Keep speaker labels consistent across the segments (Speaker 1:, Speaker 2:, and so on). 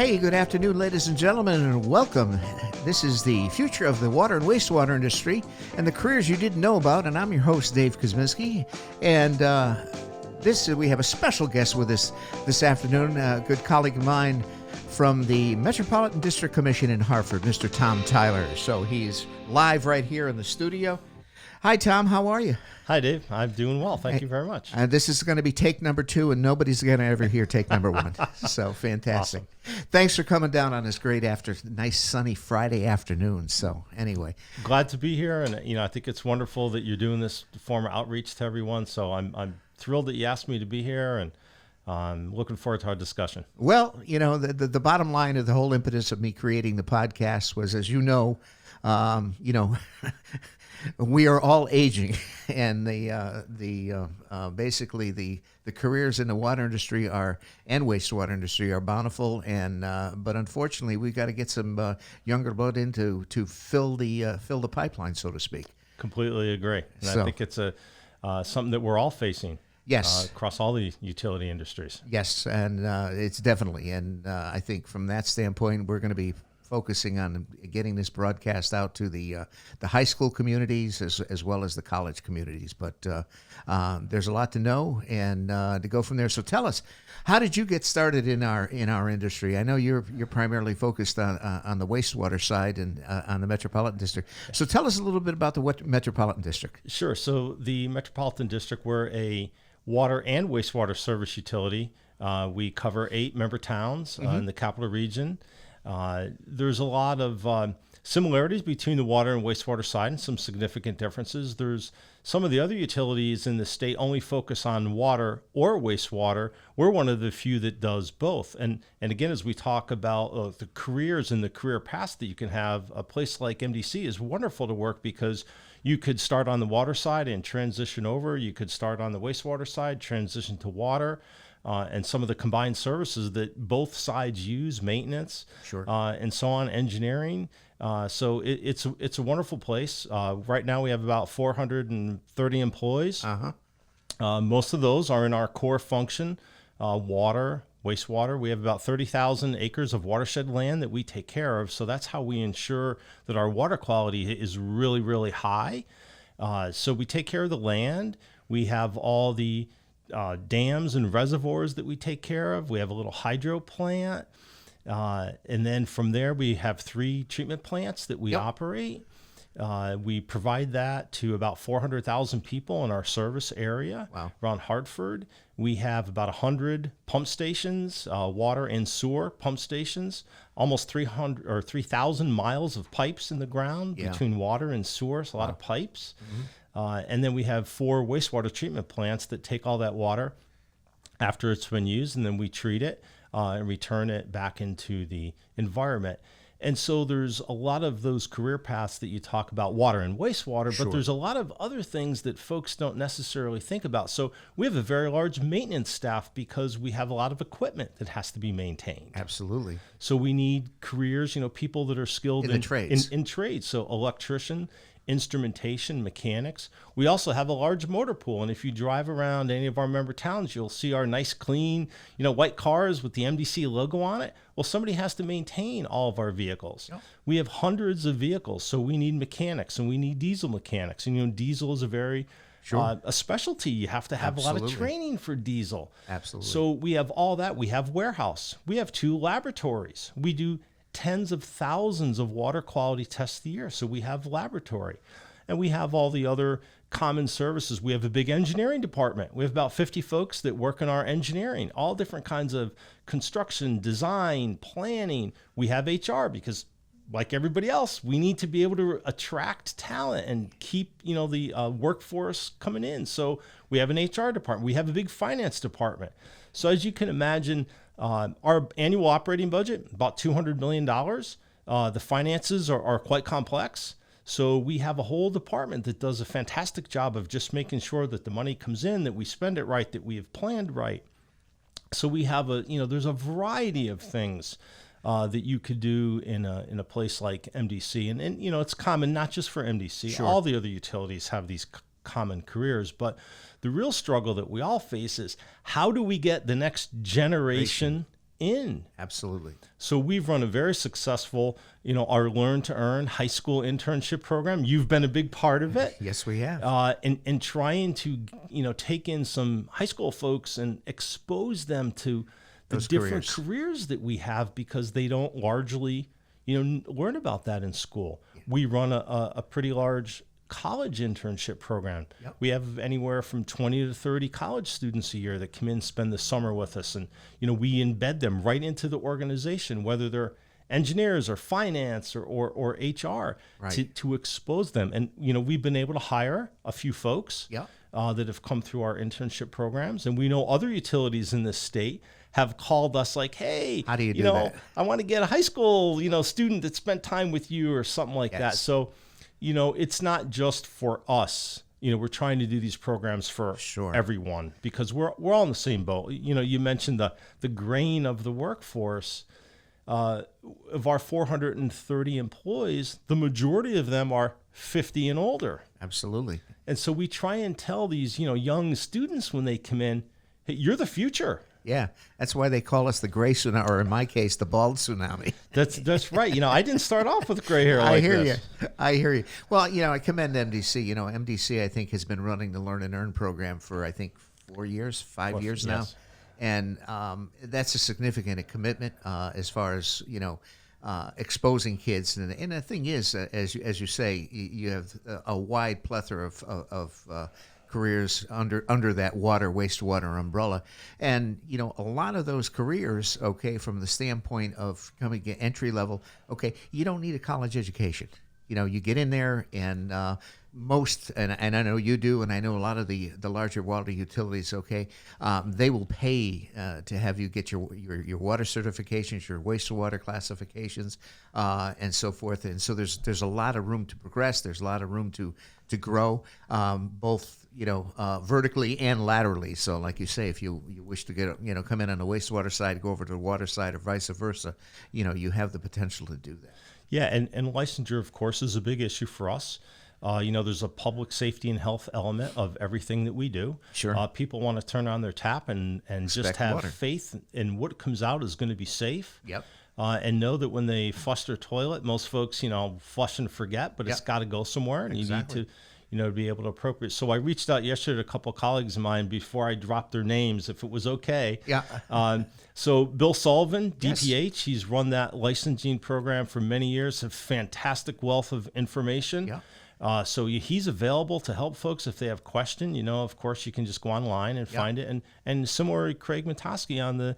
Speaker 1: Hey, good afternoon, ladies and gentlemen, and welcome. This is the future of the water and wastewater industry and the careers you didn't know about, and I'm your host, Dave Kosminski. And we have a special guest with us this afternoon, a good colleague of mine from the Metropolitan District Commission in Hartford, Mr. Tom Tyler. So he's live right here in the studio. Hi, Tom. How are you?
Speaker 2: Hi, Dave. I'm doing well. Thank you very much.
Speaker 1: This is going to be take number 2, and nobody's going to ever hear take number 1. So fantastic. Awesome. Thanks for coming down on this great nice sunny Friday afternoon. So anyway.
Speaker 2: Glad to be here. And, I think it's wonderful that you're doing this form of outreach to everyone. So I'm thrilled that you asked me to be here, and I'm looking forward to our discussion.
Speaker 1: Well, the bottom line of the whole impetus of me creating the podcast was, as we are all aging, and basically the careers in the water industry and wastewater industry are bountiful, and but unfortunately we've got to get some younger blood in to fill the pipeline, so to speak.
Speaker 2: Completely agree. And I think it's something that we're all facing.
Speaker 1: Yes,
Speaker 2: across all the utility industries.
Speaker 1: Yes, and it's definitely, and I think from that standpoint, we're going to be focusing on getting this broadcast out to the high school communities as well as the college communities. But there's a lot to know and to go from there. So tell us, how did you get started in our industry? I know you're primarily focused on the wastewater side and on the Metropolitan District. So tell us a little bit about the Metropolitan District.
Speaker 2: Sure. So the Metropolitan District, we're a water and wastewater service utility. We cover 8 member towns in the capital region. There's a lot of similarities between the water and wastewater side and some significant differences. There's some of the other utilities in the state only focus on water or wastewater. We're one of the few that does both. And again, as we talk about the careers and the career paths that you can have, a place like MDC is wonderful to work because you could start on the water side and transition over. You could start on the wastewater side, transition to water. And some of the combined services that both sides use, maintenance,
Speaker 1: sure,
Speaker 2: and so on, engineering. So it's a wonderful place. Right now we have about 430 employees. Most of those are in our core function, water, wastewater. We have about 30,000 acres of watershed land that we take care of. So that's how we ensure that our water quality is really, really high. So we take care of the land. We have all the dams and reservoirs that we take care of. We have a little hydro plant. And then from there, we have 3 treatment plants that we operate. We provide that to about 400,000 people in our service area around Hartford. We have about 100 pump stations, water and sewer pump stations, almost 3,000 miles of pipes in the ground between water and sewer. So a lot of pipes. And then we have 4 wastewater treatment plants that take all that water after it's been used, and then we treat it and return it back into the environment. And so there's a lot of those career paths that you talk about, water and wastewater, but there's a lot of other things that folks don't necessarily think about. So we have a very large maintenance staff because we have a lot of equipment that has to be maintained.
Speaker 1: Absolutely.
Speaker 2: So we need careers, people that are skilled
Speaker 1: in trades.
Speaker 2: In trades. So electrician, instrumentation, mechanics. We also have a large motor pool, and if you drive around any of our member towns, you'll see our nice, clean, white cars with the MDC logo on it. Well, somebody has to maintain all of our vehicles. We have hundreds of vehicles, so we need mechanics, and we need diesel mechanics. And diesel is a very a specialty. You have to have a lot of training for diesel.
Speaker 1: Absolutely.
Speaker 2: So we have all that. We have warehouse. We have 2 laboratories. We do tens of thousands of water quality tests a year. So we have laboratory, and we have all the other common services. We have a big engineering department. We have about 50 folks that work in our engineering, all different kinds of construction, design, planning. We have HR because, like everybody else, we need to be able to attract talent and keep, the workforce coming in. So we have an HR department. We have a big finance department. So as you can imagine, our annual operating budget, about $200 million. The finances are quite complex. So we have a whole department that does a fantastic job of just making sure that the money comes in, that we spend it right, that we have planned right. So we have there's a variety of things that you could do in a place like MDC. And it's common, not just for MDC.
Speaker 1: Sure.
Speaker 2: All the other utilities have these common careers, but the real struggle that we all face is how do we get the next generation in.
Speaker 1: Absolutely.
Speaker 2: So we've run a very successful, our Learn to Earn high school internship program. You've been a big part of it.
Speaker 1: Yes, we have.
Speaker 2: And trying to, take in some high school folks and expose them to the
Speaker 1: Those
Speaker 2: different careers that we have, because they don't largely, learn about that in school. Yeah. We run a pretty large college internship program. Yep. We have anywhere from 20 to 30 college students a year that come in, spend the summer with us, and we embed them right into the organization, whether they're engineers or finance or HR, right, to expose them. And we've been able to hire a few folks, yep, that have come through our internship programs, and we know other utilities in this state have called us like, hey,
Speaker 1: how do you do that?
Speaker 2: I want to get a high school student that spent time with you or something like that. So it's not just for us. We're trying to do these programs for everyone, because we're all in the same boat. You mentioned the grain of the workforce. Of our 430 employees, the majority of them are 50 and older.
Speaker 1: Absolutely.
Speaker 2: And so we try and tell these, young students when they come in, hey, you're the future.
Speaker 1: Yeah, that's why they call us the gray tsunami, or in my case, the bald tsunami.
Speaker 2: That's right. I didn't start off with gray hair like this.
Speaker 1: I hear you. Well, I commend MDC. MDC, I think, has been running the Learn and Earn program for, I think, 5 years now.
Speaker 2: Yes.
Speaker 1: And that's a significant commitment as far as, exposing kids. And the thing is, as you say, you have a wide plethora of careers under that wastewater umbrella. And, a lot of those careers, from the standpoint of coming at entry level, you don't need a college education. You get in there, and and I know you do, and I know a lot of the larger water utilities, they will pay to have you get your water certifications, your wastewater classifications, and so forth. And so there's a lot of room to progress. There's a lot of room to grow, both vertically and laterally. So, like you say, if you wish to get come in on the wastewater side, go over to the water side, or vice versa, you have the potential to do that.
Speaker 2: Yeah, and licensure, of course, is a big issue for us. There's a public safety and health element of everything that we do.
Speaker 1: Sure.
Speaker 2: People want to turn on their tap and just have faith in what comes out is going to be safe.
Speaker 1: Yep.
Speaker 2: And know that when they flush their toilet, most folks, flush and forget, but it's got to go somewhere, and
Speaker 1: exactly.
Speaker 2: You need to, be able to appropriate. So I reached out yesterday to a couple of colleagues of mine before I dropped their names, if it was okay.
Speaker 1: Yeah.
Speaker 2: So Bill Sullivan, DPH,
Speaker 1: yes,
Speaker 2: he's run that licensing program for many years, a fantastic wealth of information.
Speaker 1: Yeah.
Speaker 2: So he's available to help folks if they have question. Of course, you can just go online and find it. And similarly, Craig Matoski on the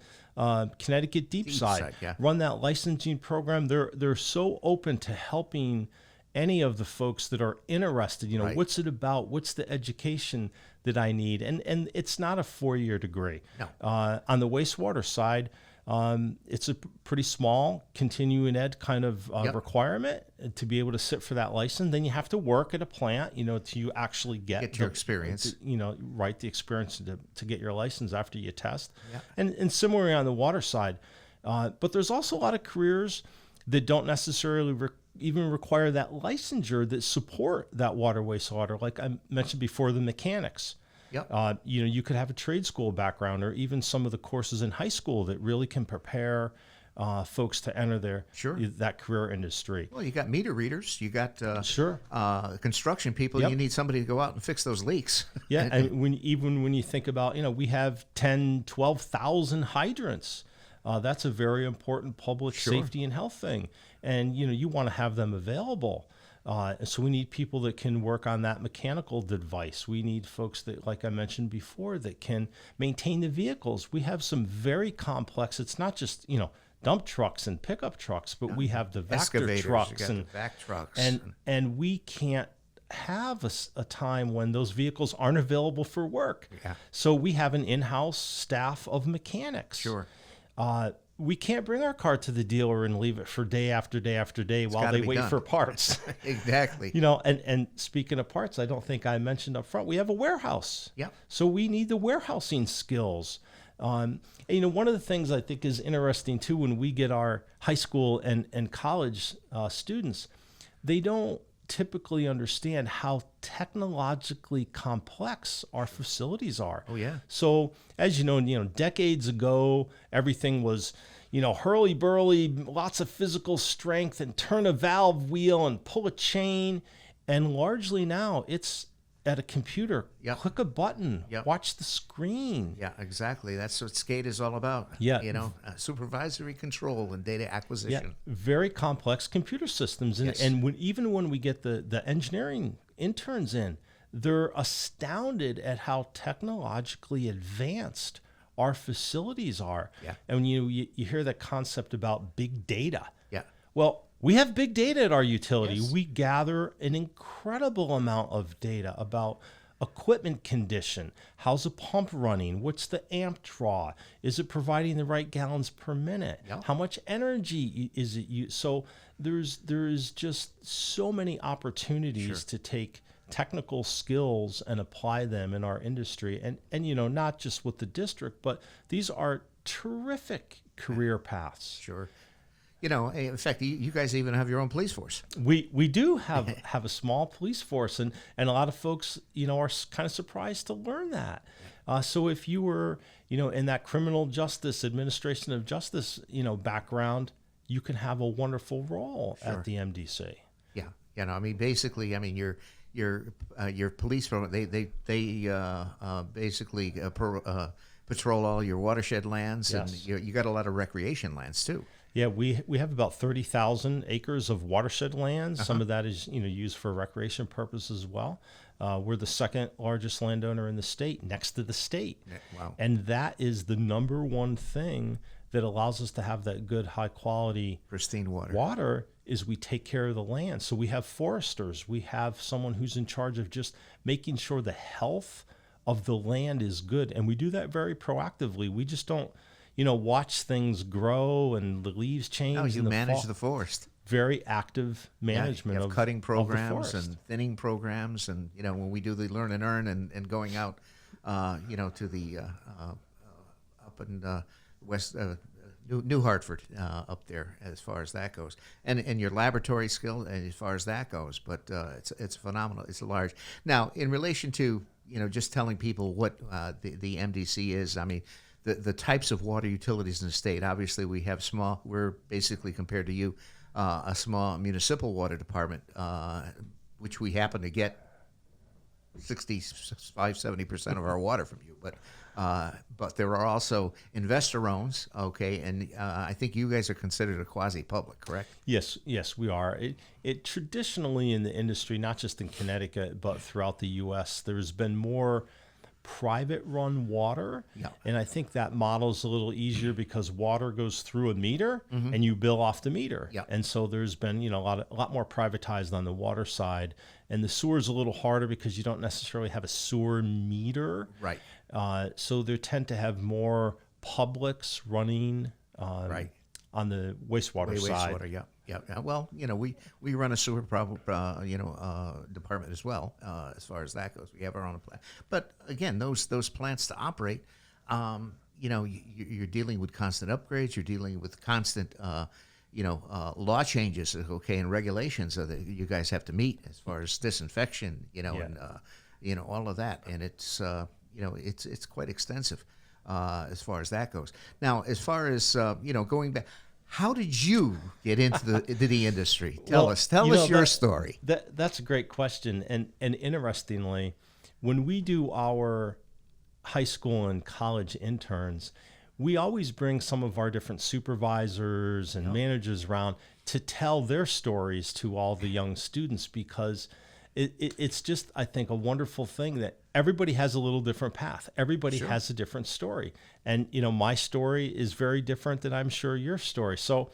Speaker 2: Connecticut Deep side, run that licensing program. They're so open to helping any of the folks that are interested. What's it about? What's the education that I need? And it's not a 4-year degree.
Speaker 1: No.
Speaker 2: On the wastewater side, it's a pretty small continuing ed kind of requirement to be able to sit for that license. Then you have to work at a plant, to actually get
Speaker 1: your experience.
Speaker 2: The experience to get your license after you test.
Speaker 1: Yeah.
Speaker 2: And similarly on the water side. But there's also a lot of careers that don't necessarily even require that licensure that support that water wastewater. Like I mentioned before, the mechanics.
Speaker 1: Yep.
Speaker 2: You could have a trade school background, or even some of the courses in high school that really can prepare folks to enter that career industry.
Speaker 1: Well, you got meter readers, you got construction people.
Speaker 2: Yep.
Speaker 1: You need somebody to go out and fix those leaks.
Speaker 2: Yeah, and when you think about, we have 10, 12,000 hydrants. That's a very important public safety and health thing. And, you want to have them available. So we need people that can work on that mechanical device. We need folks that, like I mentioned before, that can maintain the vehicles. We have some very complex, it's not just, dump trucks and pickup trucks, but we have the Vector trucks and
Speaker 1: vac trucks.
Speaker 2: And we can't have a time when those vehicles aren't available for work.
Speaker 1: Yeah.
Speaker 2: So we have an in-house staff of mechanics.
Speaker 1: Sure.
Speaker 2: We can't bring our car to the dealer and leave it for day after day after day while they wait for parts.
Speaker 1: Exactly.
Speaker 2: And speaking of parts, I don't think I mentioned up front, we have a warehouse.
Speaker 1: Yeah.
Speaker 2: So we need the warehousing skills. And, one of the things I think is interesting too, when we get our high school and college students, they don't typically understand how technologically complex our facilities are.
Speaker 1: Oh yeah.
Speaker 2: So as you know, decades ago, everything was, hurly burly, lots of physical strength, and turn a valve wheel and pull a chain. And largely now it's at a computer.
Speaker 1: Yep.
Speaker 2: Click a button,
Speaker 1: Yep.
Speaker 2: watch the screen.
Speaker 1: Yeah, exactly. That's what skate is all about.
Speaker 2: Yeah.
Speaker 1: Supervisory control and data
Speaker 2: Yeah,
Speaker 1: acquisition.
Speaker 2: very complex computer systems. And,
Speaker 1: Yes.
Speaker 2: even when we get the engineering interns in, they're astounded at how technologically advanced our facilities are.
Speaker 1: Yeah.
Speaker 2: And you hear that concept about big data.
Speaker 1: Yeah.
Speaker 2: Well, we have big data at our utility.
Speaker 1: Yes.
Speaker 2: We gather an incredible amount of data about equipment condition. How's a pump running? What's the amp draw? Is it providing the right gallons per minute?
Speaker 1: Yeah.
Speaker 2: How much energy is it used? So there's just so many opportunities to take technical skills and apply them in our industry. And not just with the district, but these are terrific career paths.
Speaker 1: Sure. In fact, you guys even have your own police force.
Speaker 2: We do have a small police force, and a lot of folks are kind of surprised to learn that. So if you were in that criminal justice, administration of justice background, you can have a wonderful role at the MDC.
Speaker 1: Yeah. Basically, your police program. They basically patrol all your watershed lands,
Speaker 2: Yes.
Speaker 1: and you got a lot of recreation lands too.
Speaker 2: Yeah, we have about 30,000 acres of watershed land. Some of that is used for recreation purposes as well. We're the second largest landowner in the state, next to the state.
Speaker 1: Wow.
Speaker 2: And that is the number one thing that allows us to have that good, high quality
Speaker 1: Pristine water.
Speaker 2: Water is we take care of the land. So we have foresters. We have someone who's in charge of just making sure the health of the land is good. And we do that very proactively. We just don't watch things grow and the leaves change.
Speaker 1: No, you
Speaker 2: in the
Speaker 1: manage
Speaker 2: fall.
Speaker 1: the forest.
Speaker 2: Very active management
Speaker 1: you have
Speaker 2: of
Speaker 1: cutting
Speaker 2: of the
Speaker 1: programs
Speaker 2: forest.
Speaker 1: and thinning programs, and when we do the learn and earn and going out, to the up in west New Hartford up there as far as that goes, and your laboratory skill as far as that goes. But it's phenomenal. It's large. Now, in relation to just telling people what the MDC is, the types of water utilities in the state. Obviously, we have small. We're basically, compared to you, a small municipal water department, which we happen to get 65-70% of our water from you. But there are also investor owns, okay, and I think you guys are considered a quasi-public, correct?
Speaker 2: Yes, we are. It traditionally in the industry, not just in Connecticut, but throughout the U.S., there's been more private run water.
Speaker 1: Yeah.
Speaker 2: And I think that model's a little easier because water goes through a meter and you bill off the meter.
Speaker 1: Yeah.
Speaker 2: And so there's been, a lot more privatized on the water side. And the sewer's a little harder because you don't necessarily have a sewer meter.
Speaker 1: Right.
Speaker 2: So there tend to have more publics running
Speaker 1: Right.
Speaker 2: on the wastewater side.
Speaker 1: Wastewater, yeah. Well, we run a sewer department as well, as far as that goes. We have our own plant. But again, those plants to operate, you're dealing with constant upgrades. You're dealing with constant, law changes, okay, and regulations that you guys have to meet as far as disinfection, and all of that. And it's it's quite extensive as far as that goes. Now, as far as going back. How did you get into the industry? Tell us your story.
Speaker 2: That's a great question. And interestingly, when we do our high school and college interns, we always bring some of our different supervisors and managers around to tell their stories to all the young students, because it's just, I think, a wonderful thing that everybody has a little different path. Everybody has a different story. And, my story is very different than I'm sure your story. So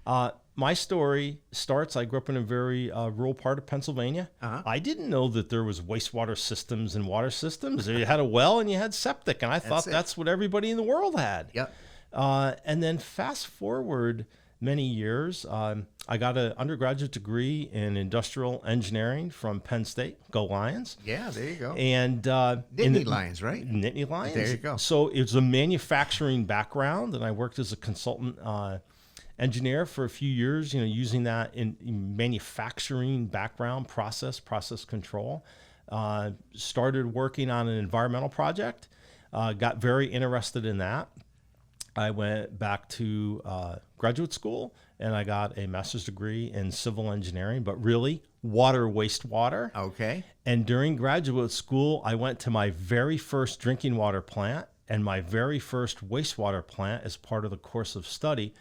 Speaker 2: my story starts, I grew up in a very rural part of Pennsylvania. I didn't know that there was wastewater systems and water systems. You had a well and you had septic. And I thought that's what everybody in the world had.
Speaker 1: Yep.
Speaker 2: And then fast forward many years, I got an undergraduate degree in industrial engineering from Penn State. Go Lions.
Speaker 1: Yeah, there you go.
Speaker 2: And
Speaker 1: Nittany Lions, right?
Speaker 2: Nittany Lions.
Speaker 1: There you go.
Speaker 2: So it's a manufacturing background, and I worked as a consultant engineer for a few years, using that in manufacturing background, process control. Started working on an environmental project, got very interested in that. I went back to graduate school and I got a master's degree in civil engineering, but really water, wastewater.
Speaker 1: Okay.
Speaker 2: And during graduate school, I went to my very first drinking water plant and my very first wastewater plant as part of the course of study.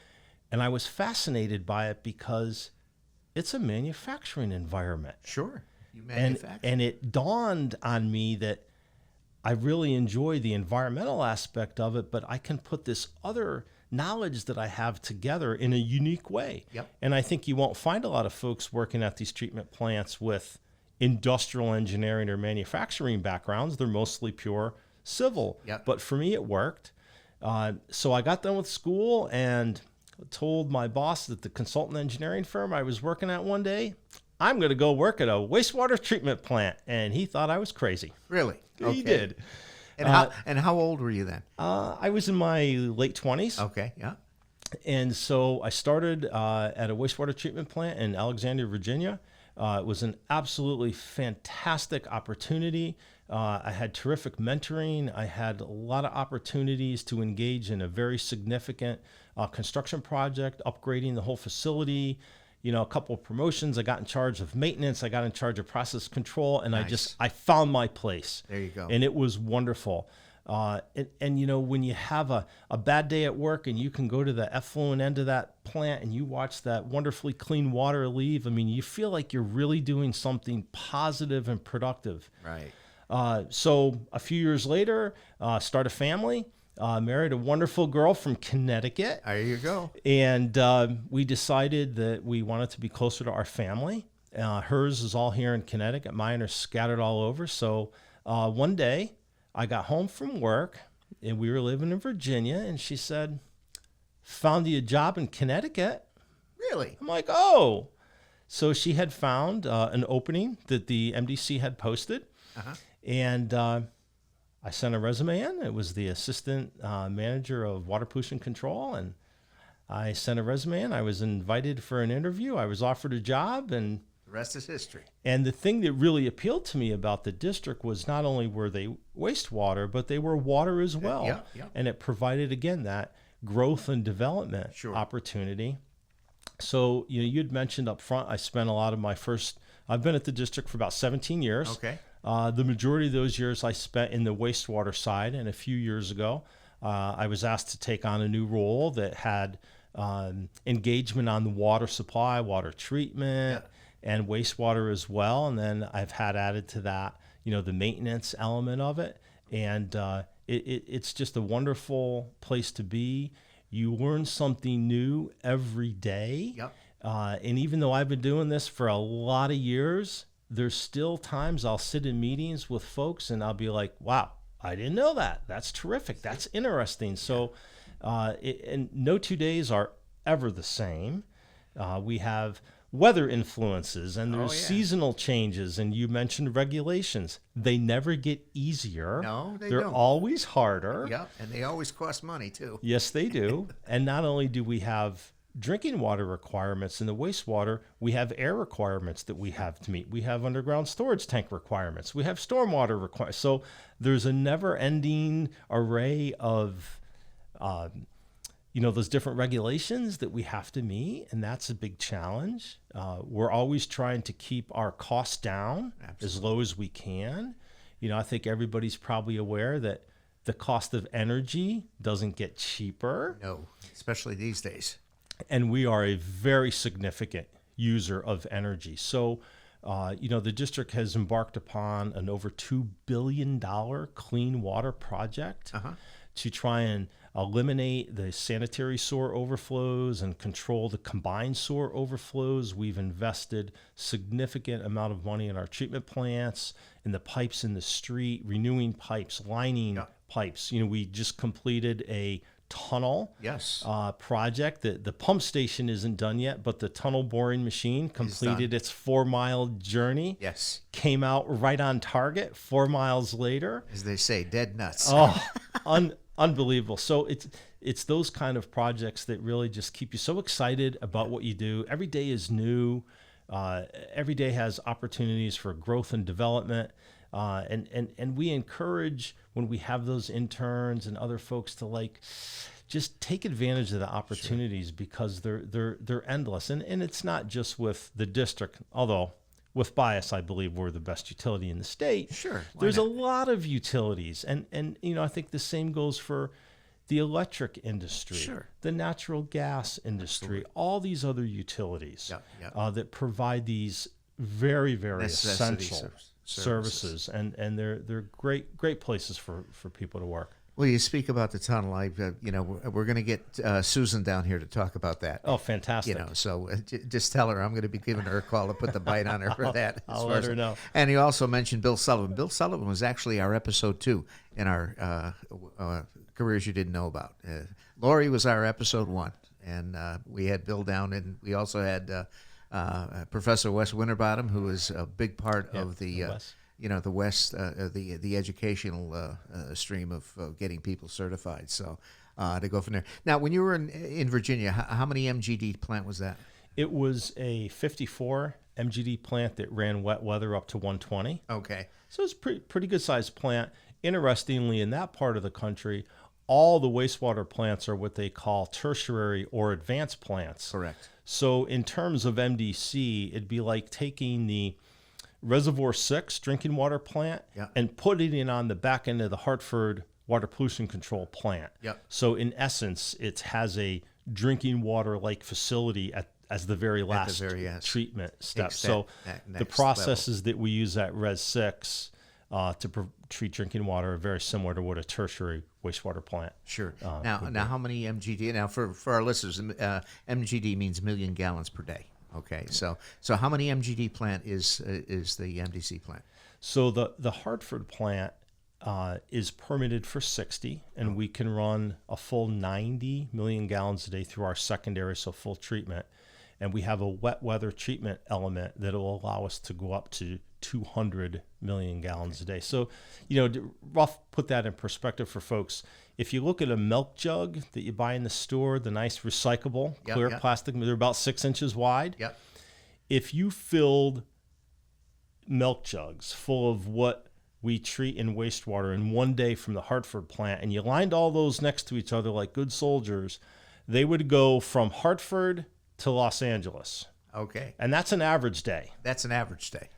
Speaker 2: And I was fascinated by it because it's a manufacturing environment.
Speaker 1: Sure. You manufacture.
Speaker 2: And it dawned on me that I really enjoy the environmental aspect of it, but I can put this other knowledge that I have together in a unique way.
Speaker 1: Yep.
Speaker 2: And I think you won't find a lot of folks working at these treatment plants with industrial engineering or manufacturing backgrounds. They're mostly pure civil.
Speaker 1: Yep.
Speaker 2: But for me, it worked. So I got done with school and told my boss at the consultant engineering firm I was working at one day, I'm going to go work at a wastewater treatment plant. And he thought I was crazy.
Speaker 1: Really? Okay.
Speaker 2: He did.
Speaker 1: And how old were you then?
Speaker 2: I was in my late 20s.
Speaker 1: Okay, yeah.
Speaker 2: And so I started at a wastewater treatment plant in Alexandria, Virginia. It was an absolutely fantastic opportunity. I had terrific mentoring. I had a lot of opportunities to engage in a very significant construction project, upgrading the whole facility. A couple of promotions. I got in charge of maintenance. I got in charge of process control, and
Speaker 1: Nice.
Speaker 2: I found my place.
Speaker 1: There you go.
Speaker 2: And it was wonderful. And when you have a bad day at work and you can go to the effluent end of that plant and you watch that wonderfully clean water leave, I mean, you feel like you're really doing something positive and productive.
Speaker 1: Right.
Speaker 2: So a few years later, start a family. Married a wonderful girl from Connecticut.
Speaker 1: There you go.
Speaker 2: And we decided that we wanted to be closer to our family. Hers is all here in Connecticut. Mine are scattered all over. So one day I got home from work and we were living in Virginia. And she said, found you a job in Connecticut.
Speaker 1: Really?
Speaker 2: I'm like, oh. So she had found an opening that the MDC had posted.
Speaker 1: Uh-huh.
Speaker 2: And I sent a resume in. It was the assistant manager of water pollution control. And I sent a resume in. I was invited for an interview. I was offered a job. And
Speaker 1: The rest is history.
Speaker 2: the thing that really appealed to me about the district was not only were they wastewater, but they were water as well.
Speaker 1: Yeah.
Speaker 2: And it provided, again, that growth and development
Speaker 1: Sure.
Speaker 2: opportunity. So, you'd mentioned up front, I've been at the district for about 17 years.
Speaker 1: Okay.
Speaker 2: The majority of those years I spent in the wastewater side, and a few years ago, I was asked to take on a new role that had engagement on the water supply, water treatment, and wastewater as well. And then I've had added to that, the maintenance element of it. And it's just a wonderful place to be. You learn something new every day.
Speaker 1: Yep.
Speaker 2: And even though I've been doing this for a lot of years, there's still times I'll sit in meetings with folks and I'll be like, wow, I didn't know that. That's terrific. That's interesting. So, and no 2 days are ever the same. We have weather influences and there's seasonal changes. And you mentioned regulations. They never get easier.
Speaker 1: No, they
Speaker 2: They're
Speaker 1: don't.
Speaker 2: always harder.
Speaker 1: Yep. And they always cost money too.
Speaker 2: Yes, they do. And not only do we have drinking water requirements in the wastewater, we have air requirements that we have to meet. We have underground storage tank requirements. We have stormwater requirements. So there's a never-ending array of, those different regulations that we have to meet, and that's a big challenge. We're always trying to keep our costs down as low as we can. I think everybody's probably aware that the cost of energy doesn't get cheaper.
Speaker 1: No, especially these days.
Speaker 2: And we are a very significant user of energy. So, the district has embarked upon an over $2 billion clean water project to try and eliminate the sanitary sewer overflows and control the combined sewer overflows. We've invested significant amount of money in our treatment plants, in the pipes in the street, renewing pipes, lining pipes. We just completed a tunnel project. The pump station isn't done yet, but the tunnel boring machine completed its 4-mile journey.
Speaker 1: Yes.
Speaker 2: Came out right on target 4 miles later.
Speaker 1: As they say, dead nuts.
Speaker 2: Oh, unbelievable. So it's those kind of projects that really just keep you so excited about what you do. Every day is new. Every day has opportunities for growth and development. And we encourage, when we have those interns and other folks, to just take advantage of the opportunities because they're endless. And it's not just with the district, although with bias, I believe we're the best utility in the state.
Speaker 1: Sure.
Speaker 2: There's a lot of utilities. And I think the same goes for the electric industry, the natural gas industry, all these other utilities that provide these very, very essential services. And they're great places for people to work.
Speaker 1: Well, you speak about the tunnel. We're going to get Susan down here to talk about that.
Speaker 2: Oh, fantastic!
Speaker 1: So just tell her I'm going to be giving her a call to put the bite on her for that.
Speaker 2: I'll let her know.
Speaker 1: And you also mentioned Bill Sullivan. Bill Sullivan was actually our episode 2 in our careers you didn't know about. Lori was our episode 1, and we had Bill down, and we also had Professor Wes Winterbottom, who is a big part of the West, the educational stream of getting people certified. So to go from there. Now, when you were in Virginia, how many MGD plant was that?
Speaker 2: It was a 54 MGD plant that ran wet weather up to 120.
Speaker 1: Okay.
Speaker 2: So it's pretty good sized plant. Interestingly, in that part of the country, all the wastewater plants are what they call tertiary or advanced plants.
Speaker 1: Correct.
Speaker 2: So in terms of MDC, it'd be like taking the Reservoir 6 drinking water plant and putting it on the back end of the Hartford water pollution control plant.
Speaker 1: Yep.
Speaker 2: So in essence, it has a drinking water like facility as the very last treatment step. So the processes that we use at Res 6 to treat drinking water are very similar to what a tertiary wastewater plant.
Speaker 1: Sure. Now, how many MGD? Now, for our listeners, MGD means million gallons per day. Okay, so how many MGD plant is the MDC plant?
Speaker 2: So the Hartford plant is permitted for 60, and we can run a full 90 million gallons a day through our secondary, so full treatment. And we have a wet weather treatment element that will allow us to go up to 200 million gallons a day. So, rough put that in perspective for folks. If you look at a milk jug that you buy in the store, the nice recyclable clear plastic, they're about 6 inches wide.
Speaker 1: Yep.
Speaker 2: If you filled milk jugs full of what we treat in wastewater in one day from the Hartford plant, and you lined all those next to each other like good soldiers, they would go from Hartford to Los Angeles.
Speaker 1: Okay.
Speaker 2: And that's an average day.
Speaker 1: That's an average day.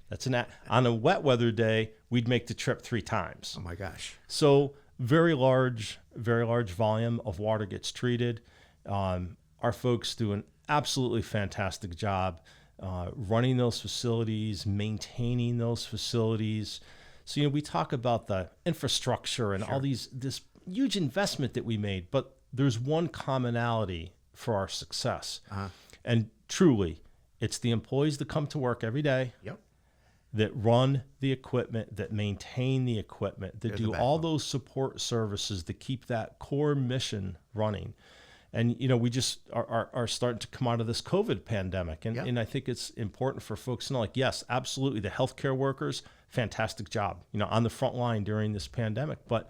Speaker 2: On a wet weather day, we'd make the trip 3 times.
Speaker 1: Oh my gosh.
Speaker 2: So very large volume of water gets treated. Our folks do an absolutely fantastic job running those facilities, maintaining those facilities. So, we talk about the infrastructure and all this huge investment that we made, but there's one commonality for our success. And truly, it's the employees that come to work every day, that run the equipment, that maintain the equipment, that do all those support services that keep that core mission running. And, we just are starting to come out of this COVID pandemic. And I think it's important for folks to know, yes, absolutely, the healthcare workers, fantastic job, on the front line during this pandemic. But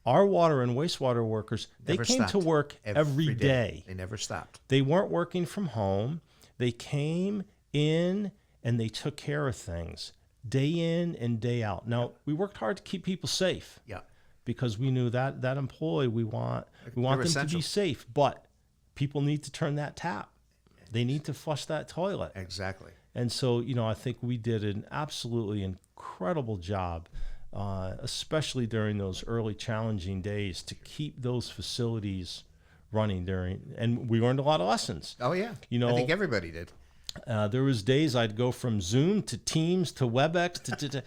Speaker 2: our water and wastewater workers, they came to work every day.
Speaker 1: They never stopped.
Speaker 2: They weren't working from home. They came in and they took care of things day in and day out. Now, we worked hard to keep people safe. Because we knew that employee, we want them to be safe, but people need to turn that tap. They need to flush that toilet.
Speaker 1: Exactly.
Speaker 2: And so, I think we did an absolutely incredible job, especially during those early challenging days, to keep those facilities running and we learned a lot of lessons.
Speaker 1: Oh yeah. I think everybody did.
Speaker 2: There was days I'd go from Zoom to Teams to WebEx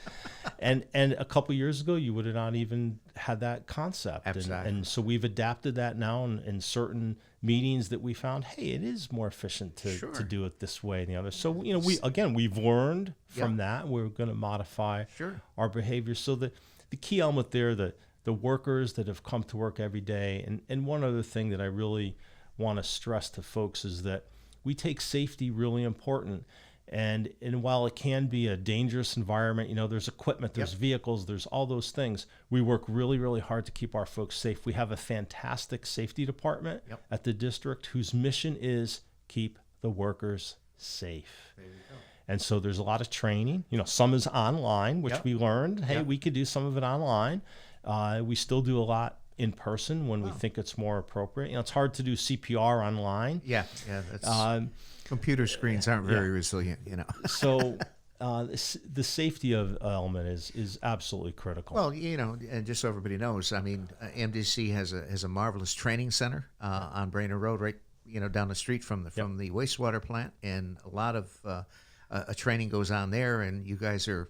Speaker 2: and a couple years ago you would have not even had that concept. And so we've adapted that now in certain meetings that we found, hey, it is more efficient to do it this way and the other. So we've learned from that. We're going to modify our behavior. So the key element there, the workers that have come to work every day, and one other thing that I really want to stress to folks is that we take safety really important. And while it can be a dangerous environment, there's equipment, there's vehicles, there's all those things. We work really, really hard to keep our folks safe. We have a fantastic safety department at the district whose mission is keep the workers safe. There you go. And so there's a lot of training. Some is online, which we learned, hey, we could do some of it online. We still do a lot in person when we think it's more appropriate. It's hard to do CPR online.
Speaker 1: Yeah, that's computer screens aren't very resilient,
Speaker 2: So the safety of element is absolutely critical.
Speaker 1: Well, and just so everybody knows, I mean, MDC has a marvelous training center on Brainerd Road, right, down the street from the wastewater plant, and a lot of training goes on there, and you guys are,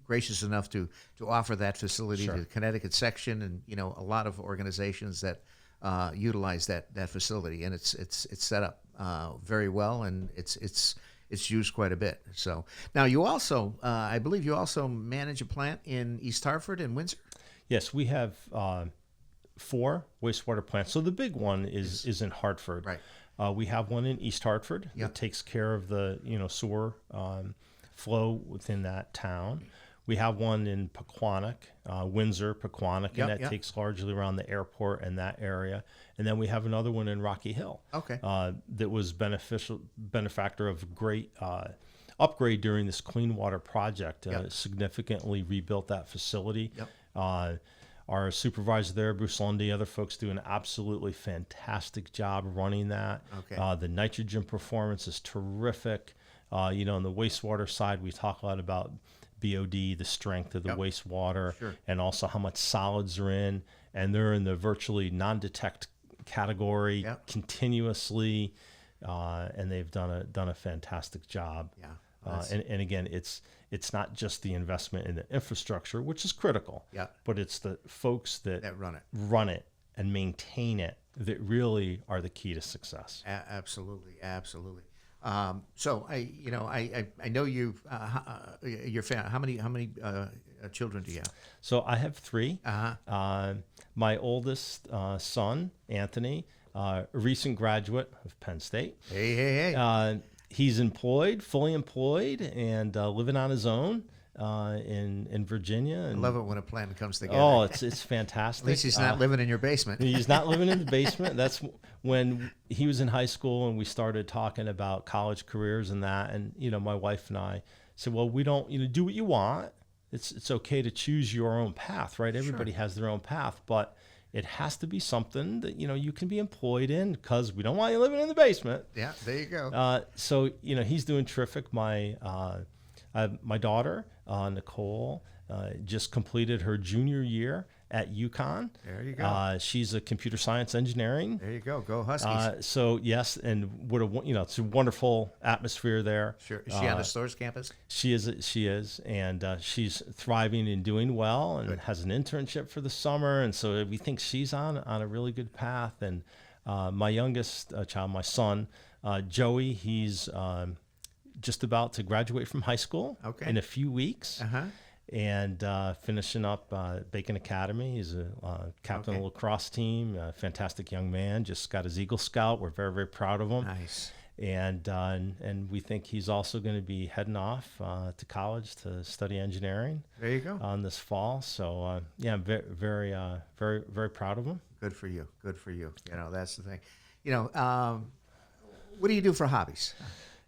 Speaker 1: gracious enough to offer that facility to the Connecticut section, and a lot of organizations that utilize that facility, and it's set up very well, and it's used quite a bit. So now you also, I believe you also manage a plant in East Hartford and Windsor.
Speaker 2: Yes, we have 4 wastewater plants. So the big one is in Hartford.
Speaker 1: Right.
Speaker 2: We have one in East Hartford that takes care of the sewer flow within that town. We have one in Pequannock, Windsor, Pequannock, and that takes largely around the airport and that area. And then we have another one in Rocky Hill.
Speaker 1: Okay.
Speaker 2: That was benefactor of great upgrade during this clean water project. Significantly rebuilt that facility. Our supervisor there, Bruce Lundy, other folks do an absolutely fantastic job running that.
Speaker 1: Okay.
Speaker 2: The nitrogen performance is terrific. On the wastewater side, we talk a lot about BOD, the strength of the wastewater, and also how much solids are in. And they're in the virtually non-detect category continuously, and they've done a fantastic job. And again, it's not just the investment in the infrastructure, which is critical, but it's the folks that run it and maintain it that really are the key to success.
Speaker 1: Absolutely. So I know you've your family. How many children do you have?
Speaker 2: So I have 3. My oldest son, Anthony, a recent graduate of Penn State.
Speaker 1: Hey.
Speaker 2: He's fully employed, and living on his own in Virginia. And
Speaker 1: I love it when a plan comes together.
Speaker 2: Oh, it's fantastic.
Speaker 1: At least he's not living in your basement.
Speaker 2: He's not living in the basement. That's when he was in high school, and we started talking about college careers and that. And my wife and I said, well, we don't do what you want. It's okay to choose your own path, right? Everybody has their own path, but it has to be something that you can be employed in, because we don't want you living in the basement.
Speaker 1: Yeah, there you go.
Speaker 2: So he's doing terrific. My daughter Nicole just completed her junior year at UConn.
Speaker 1: There you go.
Speaker 2: She's a computer science engineering.
Speaker 1: There you go. Go Huskies.
Speaker 2: So yes, and it's a wonderful atmosphere there.
Speaker 1: Sure. Is she on the Stores campus?
Speaker 2: She is, and she's thriving and doing well, and has an internship for the summer, and so we think she's on a really good path. And my youngest child, my son, Joey, he's just about to graduate from high school in a few weeks. And finishing up Bacon Academy. He's a captain of the lacrosse team, a fantastic young man, just got his Eagle Scout. We're very, very proud of him.
Speaker 1: Nice.
Speaker 2: And we think he's also going to be heading off to college to study engineering.
Speaker 1: There you go.
Speaker 2: This fall. So, I'm very, very, very, very proud of him.
Speaker 1: Good for you. That's the thing. What do you do for hobbies?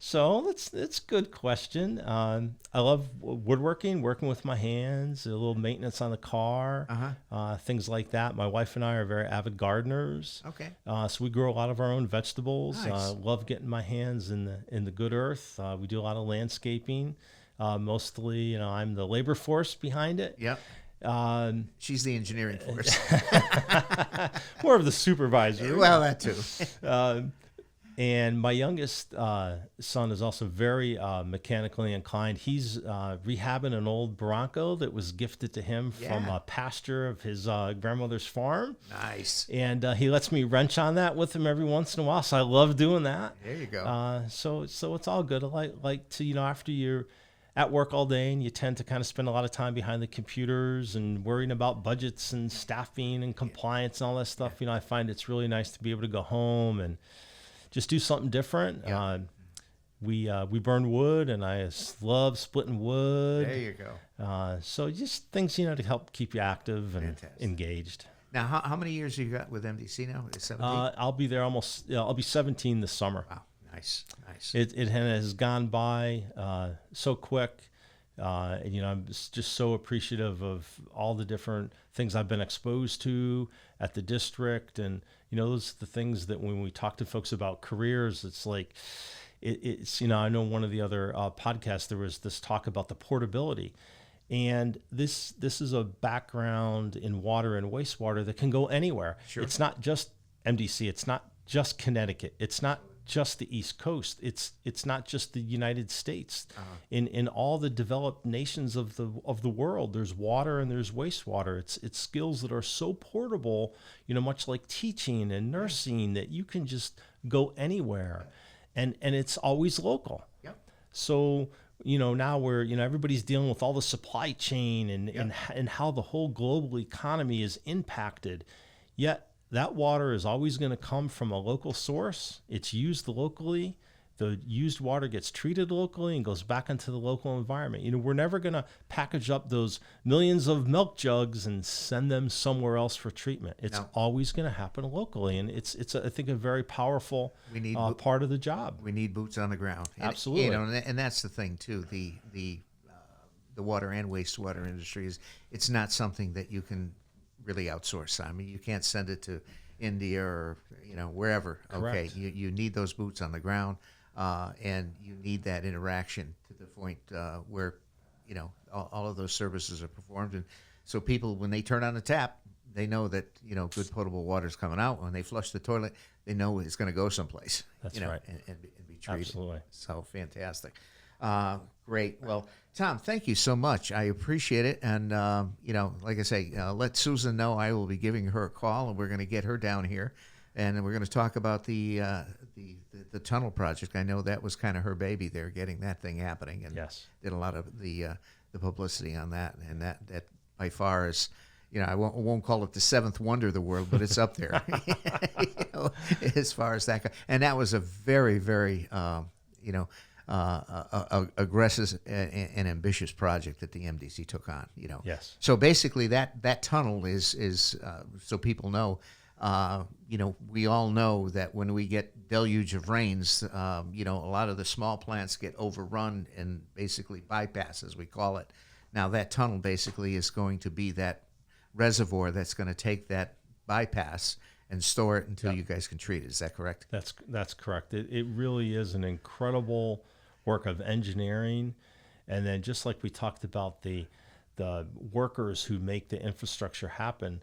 Speaker 2: So that's a good question. I love woodworking, working with my hands, a little maintenance on the car, things like that. My wife and I are very avid gardeners.
Speaker 1: Okay.
Speaker 2: So we grow a lot of our own vegetables.
Speaker 1: Nice.
Speaker 2: Love getting my hands in the good earth. We do a lot of landscaping. Mostly, I'm the labor force behind it.
Speaker 1: Yep. She's the engineering force.
Speaker 2: More of the supervisor.
Speaker 1: Well, that too.
Speaker 2: And my youngest son is also very mechanically inclined. He's rehabbing an old Bronco that was gifted to him from a pasture of his grandmother's farm.
Speaker 1: Nice.
Speaker 2: And he lets me wrench on that with him every once in a while, so I love doing that.
Speaker 1: There you go.
Speaker 2: So it's all good. I like to, after you're at work all day and you tend to kind of spend a lot of time behind the computers and worrying about budgets and staffing and compliance and all that stuff, I find it's really nice to be able to go home and just do something different.
Speaker 1: Yeah.
Speaker 2: We burn wood, and I love splitting wood.
Speaker 1: There you go.
Speaker 2: So just things, to help keep you active and engaged.
Speaker 1: Now, how many years have you got with MDC now? 17?
Speaker 2: I'll be there I'll be 17 this summer.
Speaker 1: Wow, nice.
Speaker 2: It has gone by so quick. I'm just so appreciative of all the different things I've been exposed to at the district. And, those are the things that when we talk to folks about careers, it's like, it's I know one of the other podcasts, there was this talk about the portability. And this is a background in water and wastewater that can go anywhere.
Speaker 1: Sure.
Speaker 2: It's not just MDC. It's not just Connecticut. It's not just the East Coast. It's not just the United States. In all the developed nations of the world, there's water and there's wastewater. It's skills that are so portable, much like teaching and nursing, that you can just go anywhere, and it's always local.
Speaker 1: Yep.
Speaker 2: So now we're everybody's dealing with all the supply chain and how the whole global economy is impacted, yet that water is always going to come from a local source. It's used locally. The used water gets treated locally and goes back into the local environment. We're never going to package up those millions of milk jugs and send them somewhere else for treatment. It's always going to happen locally, and it's I think a very powerful part of the job.
Speaker 1: We need boots on the ground.
Speaker 2: Absolutely.
Speaker 1: And that's the thing too. The water and wastewater industry it's not something that you can really outsource. I mean, you can't send it to India or wherever.
Speaker 2: Correct.
Speaker 1: Okay, you need those boots on the ground, and you need that interaction to the point where all of those services are performed. And so people, when they turn on the tap, they know that good potable water is coming out. When they flush the toilet, they know it's going to go someplace.
Speaker 2: That's right.
Speaker 1: And be treated.
Speaker 2: Absolutely.
Speaker 1: So fantastic. Great. Well, Tom, thank you so much. I appreciate it. And, like I say, let Susan know I will be giving her a call, and we're going to get her down here. And we're going to talk about the tunnel project. I know that was kind of her baby there, getting that thing happening. And
Speaker 2: Yes.
Speaker 1: did a lot of the publicity on that. And that by far is, I won't call it the seventh wonder of the world, but it's up there as far as that. And that was a very, very, aggressive and ambitious project that the MDC took on.
Speaker 2: Yes.
Speaker 1: So basically, that tunnel is so people know. We all know that when we get deluge of rains, a lot of the small plants get overrun and basically bypass, as we call it. Now that tunnel basically is going to be that reservoir that's going to take that bypass and store it until you guys can treat it. Is that correct?
Speaker 2: That's correct. It really is an incredible work of engineering. And then just like we talked about the workers who make the infrastructure happen,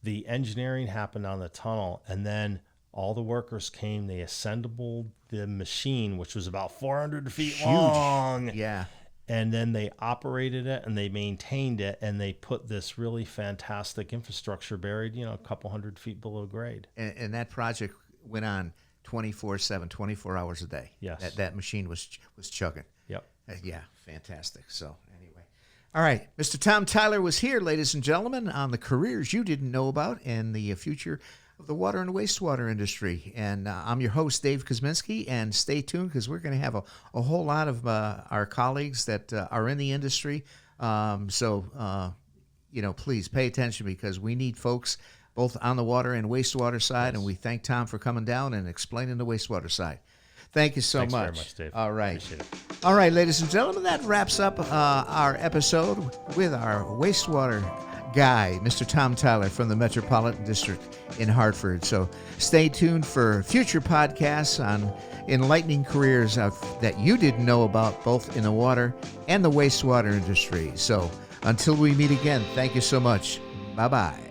Speaker 2: the engineering happened on the tunnel, and then all the workers came, they assembled the machine, which was about 400 feet
Speaker 1: Huge.
Speaker 2: long.
Speaker 1: Yeah.
Speaker 2: And then they operated it and they maintained it, and they put this really fantastic infrastructure buried, a couple 100 feet below grade.
Speaker 1: And that project went on 24/7, 24 hours a day.
Speaker 2: Yes.
Speaker 1: That machine was chugging.
Speaker 2: Yep.
Speaker 1: Yeah, fantastic. So anyway. All right. Mr. Tom Tyler was here, ladies and gentlemen, on the careers you didn't know about and the future of the water and wastewater industry. And I'm your host, Dave Kosminski, and stay tuned because we're going to have a whole lot of our colleagues that are in the industry. Please pay attention because we need folks both on the water and wastewater side, and we thank Tom for coming down and explaining the wastewater side. Thank you so
Speaker 2: Thanks
Speaker 1: much.
Speaker 2: very much, Dave.
Speaker 1: All right.
Speaker 2: Appreciate it.
Speaker 1: All right, ladies and gentlemen, that wraps up our episode with our wastewater guy, Mr. Tom Tyler from the Metropolitan District in Hartford. So stay tuned for future podcasts on enlightening careers that you didn't know about, both in the water and the wastewater industry. So until we meet again, thank you so much. Bye-bye.